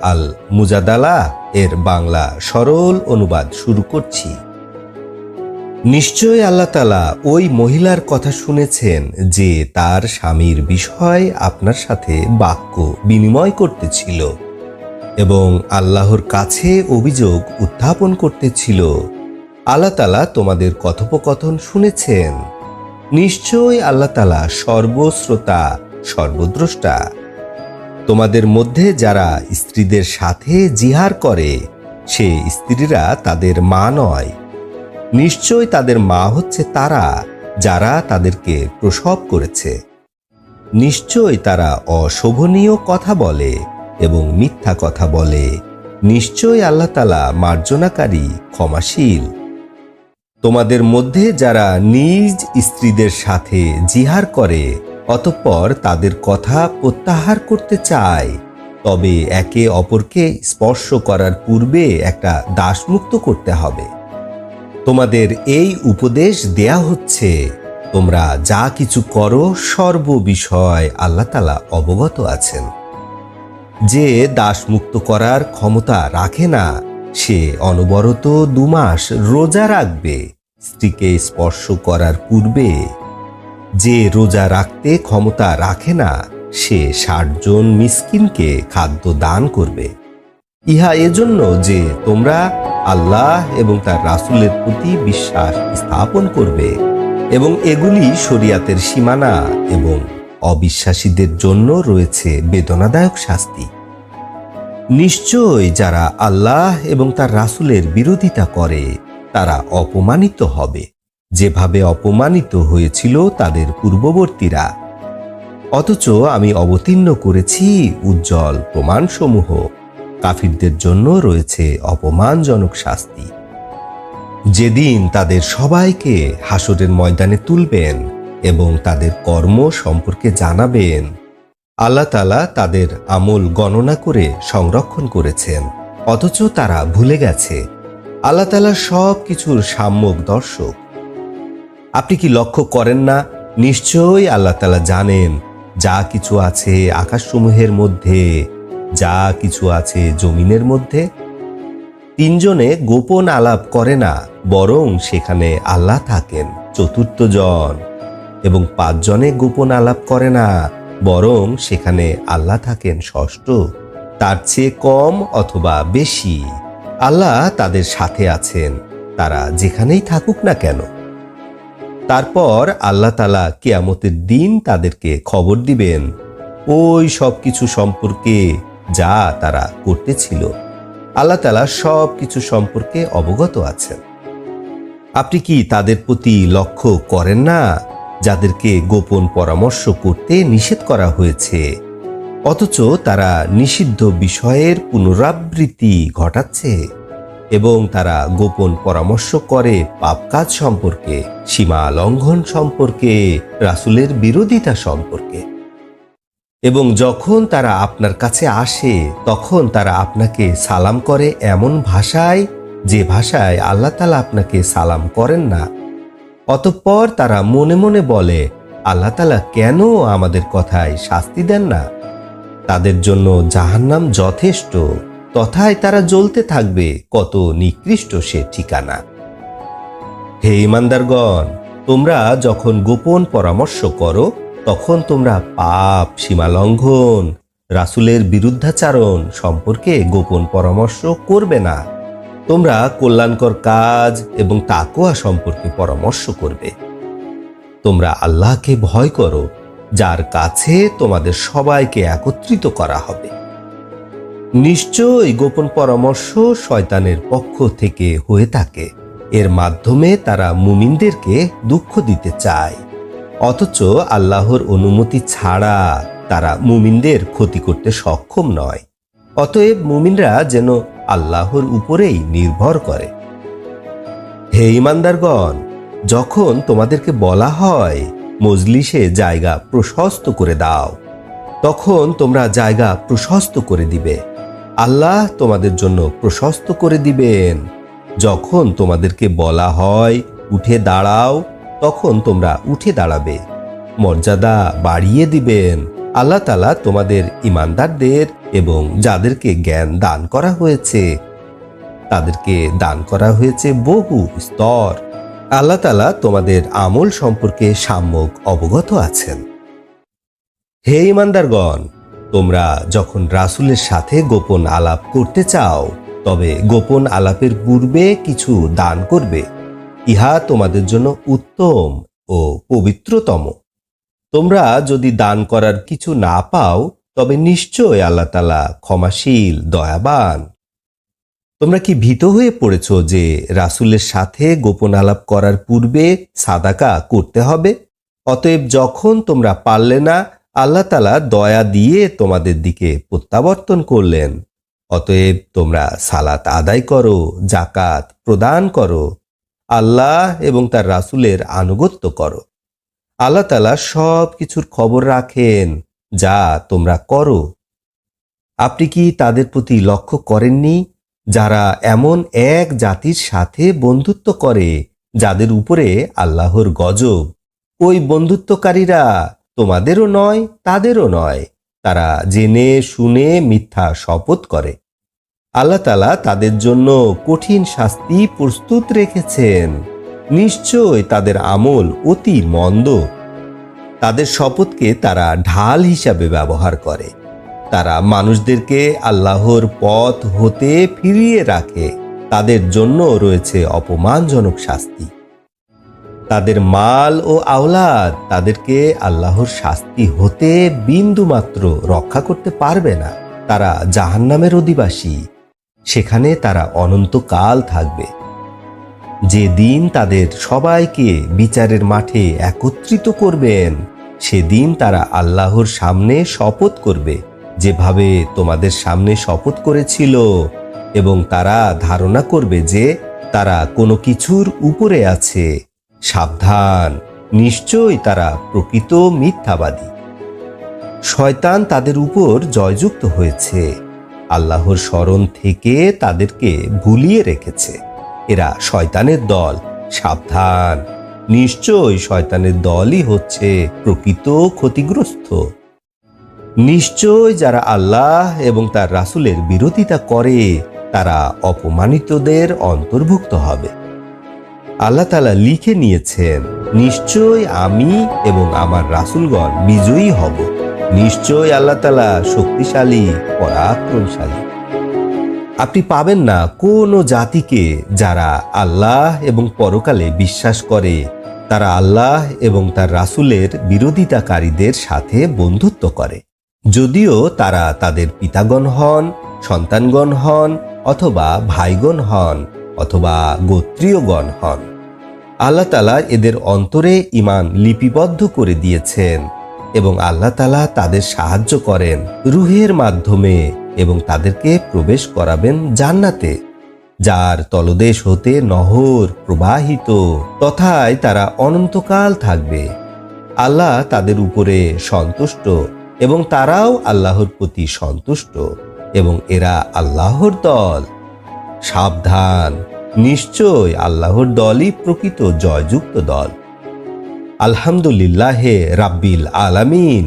আল মুজাদালা এর বাংলা সরল অনুবাদ শুরু করছি। নিশ্চয় আল্লাহ তাআলা ওই মহিলার কথা শুনেছেন যে তার স্বামীর বিষয় আপনার সাথে বাক্য বিনিময় করতেছিল এবং আল্লাহর কাছে অভিযোগ উত্থাপন করতেছিল। আল্লাহ তাআলা তোমাদের কথোপকথন শুনেছেন। নিশ্চয় আল্লাহ তাআলা সর্বশ্রোতা, সর্বদ্রষ্টা। তোমাদের মধ্যে যারা স্ত্রীদের সাথে জিহার করে সে স্ত্রীরা তাদের মা নয়, নিশ্চয় তাদের মা হচ্ছে তারা যারা তাদেরকে প্রসব করেছে। নিশ্চয় তারা অশোভনীয় কথা বলে এবং মিথ্যা কথা বলে। নিশ্চয় আল্লাহ তাআলা মার্জনাকারী, ক্ষমাশীল। তোমাদের মধ্যে যারা নিজ স্ত্রীদের সাথে জিহার করে অতঃপর তাদের কথা প্রত্যাহার করতে চায়, তবে একে অপরকে স্পর্শ করার পূর্বে একটা দাসমুক্ত করতে হবে। তোমাদের এই উপদেশ দেয়া হচ্ছে, তোমরা যা কিছু করো সর্ববিষয় আল্লাহ তাআলা অবগত আছেন। যে দাসমুক্ত করার ক্ষমতা রাখে না সে অনবরত 2 মাস রোজা রাখবে স্ত্রীকে স্পর্শ করার পূর্বে। যে রোজা রাখতে ক্ষমতা রাখে না সে 60 জন মিসকিনকে খাদ্য দান করবে। ইহা এজন্য যে তোমরা আল্লাহ এবং তার রাসূলের প্রতি বিশ্বাস স্থাপন করবে এবং এগুলি শরিয়াতের সীমানা এবং অবিশ্বাসীদের জন্য রয়েছে বেদনাদায়ক শাস্তি। নিশ্চয় যারা আল্লাহ এবং তার রাসূলের বিরোধিতা করে তারা অপমানিত হবে, যেভাবে অপমানিত হয়েছিল তাদের পূর্ববর্তীরা। অথচ আমি অবতীর্ণ করেছি উজ্জ্বল প্রমাণসমূহ। কাফিরদের জন্য রয়েছে অপমানজনক শাস্তি। যেদিন তাদের সবাইকে হাসরের ময়দানে তুলবেন এবং তাদের কর্ম সম্পর্কে জানাবেন, আল্লাহ তাআলা তাদের আমল গণনা করে সংরক্ষণ করেছেন, অথচ তারা ভুলে গেছে। আল্লাহ তাআলা সব কিছুর সাম্যক দর্শক। আপনি কি লক্ষ্য করেন না? নিশ্চয়ই আল্লাহ তাআলা জানেন যা কিছু আছে আকাশসমূহের মধ্যে, যা কিছু আছে জমিনের মধ্যে। 3 জনে গোপন আলাপ করে না, বরং সেখানে আল্লাহ থাকেন 4র্থ জন, এবং 5 জনে গোপন আলাপ করে না, বরং সেখানে আল্লাহ থাকেন 6ষ্ঠ। তার চেয়ে কম অথবা বেশি আল্লাহ তাদের সাথে আছেন, তারা যেখানেই থাকুক না কেন। তারপর আল্লাহ তাআলা কিয়ামতের দিন তাদেরকে খবর দিবেন ওই সব কিছু সম্পর্কে যা তারা করতেছিল। আল্লাহ তাআলা সব কিছু সম্পর্কে অবগত আছেন। আপনি কি তাদের প্রতি লক্ষ্য করেন না যাদেরকে গোপন পরামর্শ করতে নিষেধ করা হয়েছে, অথচ তারা নিষিদ্ধ বিষয়ের পুনরাবৃত্তি ঘটাচ্ছে এবং তারা গোপন পরামর্শ করে পাপ কাজ সম্পর্কে, সীমা লঙ্ঘন সম্পর্কে, রাসূলের বিরোধিতা সম্পর্কে। এবং যখন তারা আপনার কাছে আসে তখন তারা আপনাকে সালাম করে এমন ভাষায় যে ভাষায় আল্লাহ তাআলা আপনাকে সালাম করেন না। অতঃপর তারা মনে মনে বলে, আল্লাহ তাআলা কেন আমাদের কথায় শাস্তি দেন না? তাদের জন্য জাহান্নাম যথেষ্ট, তথায় তারা জ্বলতে থাকবে। কত নিকৃষ্ট সে ঠিকানা। হে ঈমানদারগণ, তোমরা যখন গোপন পরামর্শ করো তখন তোমরা পাপ, সীমা লঙ্ঘন, রাসূলের বিরুদ্ধাচারণ সম্পর্কে গোপন পরামর্শ করবে না। তোমরা কল্যাণকর কাজ এবং তাকওয়া সম্পর্কে পরামর্শ করবে। তোমরা আল্লাহকে ভয় করো, যার কাছে তোমাদের সবাইকে একত্রিত করা হবে। নিশ্চয়ই গোপন পরামর্শ শয়তানের পক্ষ থেকে হয়ে থাকে। এর মাধ্যমে তারা মুমিনদেরকে দুঃখ দিতে চায়, অথচ আল্লাহর অনুমতি ছাড়া তারা মুমিনদের ক্ষতি করতে সক্ষম নয়। অতএব মুমিনরা যেন আল্লাহর উপরেই নির্ভর করে। হে ঈমানদারগণ, যখন তোমাদেরকে বলা হয় মজলিসে জায়গা প্রশস্ত করে দাও, তখন তোমরা জায়গা প্রশস্ত করে দিবে। আল্লাহ তোমাদের জন্য প্রশস্ত করে দিবেন। যখন তোমাদেরকে বলা হয় উঠে দাঁড়াও, তখন তোমরা উঠে দাঁড়াবে। মর্যাদা বাড়িয়ে দিবেন আল্লাহ তাআলা তোমাদের ঈমানদারদের এবং যাদেরকে জ্ঞান দান করা হয়েছে তাদেরকে দান করা হয়েছে বহু স্তর। আল্লাহ তাআলা তোমাদের আমল সম্পর্কে সম্যক অবগত আছেন। হে ঈমানদারগণ, তোমরা যখন রাসূলের সাথে গোপন আলাপ করতে চাও তবে গোপন আলাপের পূর্বে কিছু দান করবে, ইহা তোমাদের জন্য উত্তম ও পবিত্রতম। তোমরা যদি দান করার কিছু না পাও তবে নিশ্চয় আল্লাহ তাআলা ক্ষমাশীল, দয়াবান। তোমরা কি ভীত হয়ে পড়েছ যে রাসূলের সাথে গোপন আলাপ করার পূর্বে সাদাকা করতে হবে? অতএব যখন তোমরা পারলে না, আল্লাহ তাআলা দয়া দিয়ে তোমাদের দিকে প্রত্যাবর্তন করলেন। অতএব তোমরা সালাত আদায় করো, যাকাত প্রদান করো, আল্লাহ এবং তার রাসূলের আনুগত্য করো। আল্লাহ তাআলা সব কিছুর খবর রাখেন যা তোমরা করো। আপনি কি তাদের প্রতি লক্ষ্য করেননি যারা এমন এক জাতির সাথে বন্ধুত্ব করে যাদের উপরে আল্লাহর গজব? ওই বন্ধুত্বকারীরা তোমাদেরও নয়, তাদেরও নয়। তারা জেনে শুনে মিথ্যা শপথ করে। আল্লাহ তাআলা তাদের জন্য কঠিন শাস্তি প্রস্তুত রেখেছেন। নিশ্চয় তাদের আমল অতি মন্দ। তাদের শপথকে তারা ঢাল হিসাবে ব্যবহার করে। তারা মানুষদেরকে আল্লাহর পথ হতে ফিরিয়ে রাখে। তাদের জন্য রয়েছে অপমানজনক শাস্তি। তাদের মাল ও আওলাদ তাদেরকে আল্লাহর শাস্তি হতে বিন্দুমাত্র রক্ষা করতে পারবে না। তারা জাহান্নামের অধিবাসী, সেখানে তারা অনন্তকাল থাকবে। যেদিন তাদের সবাইকে বিচারের মাঠে একত্রিত করবেন, সেদিন তারা আল্লাহর সামনে শপথ করবে যেভাবে তোমাদের সামনে শপথ করেছিল, এবং তারা ধারণা করবে যে তারা কোনো কিছুর উপরে আছে। সাবধান, নিশ্চয় তারা প্রকৃত মিথ্যাবাদী। শয়তান তাদের উপর জয়যুক্ত হয়েছে। আল্লাহর স্মরণ থেকে তাদেরকে ভুলিয়ে রেখেছে। এরা শয়তানের দল। সাবধান, নিশ্চয় শয়তানের দলই হচ্ছে প্রকৃত ক্ষতিগ্রস্ত। নিশ্চয় যারা আল্লাহ এবং তার রাসূলের বিরোধিতা করে তারা অপমানিতদের অন্তর্ভুক্ত হবে। আল্লাহ তাআলা লিখে নিয়েছেন, নিশ্চয় আমি এবং আমার রাসূলগণ বিজয়ী হব। নিশ্চয় আল্লাহ তাআলা শক্তিশালী, পরাক্রমশালী। আপনি পাবেন না কোনো জাতিকে যারা আল্লাহ এবং পরকালে বিশ্বাস করে তারা আল্লাহ এবং তার রাসূলের বিরোধিতাকারীদের সাথে বন্ধুত্ব করে, যদিও তারা তাদের পিতাগণ হন, সন্তানগণ হন, অথবা ভাইগণ হন, অথবা গোত্রীয়গণ হন। আল্লাহ তাআলা এদের অন্তরে ঈমান লিপিবদ্ধ করে দিয়েছেন এবং আল্লাহ তাআলা তাদের সাহায্য করেন রূহের মাধ্যমে এবং তাদেরকে প্রবেশ করাবেন জান্নাতে, যার তলদেশ হতে নহর প্রবাহিত, তথায় তারা অনন্তকাল থাকবে। আল্লাহ তাদের উপরে সন্তুষ্ট এবং তারাও আল্লাহর প্রতি সন্তুষ্ট, এবং এরা আল্লাহর দল। সাবধান, নিশ্চয় আল্লাহর দলই প্রকৃত জয়যুক্ত দল। আলহামদুলিল্লাহে রাব্বিল আলামিন।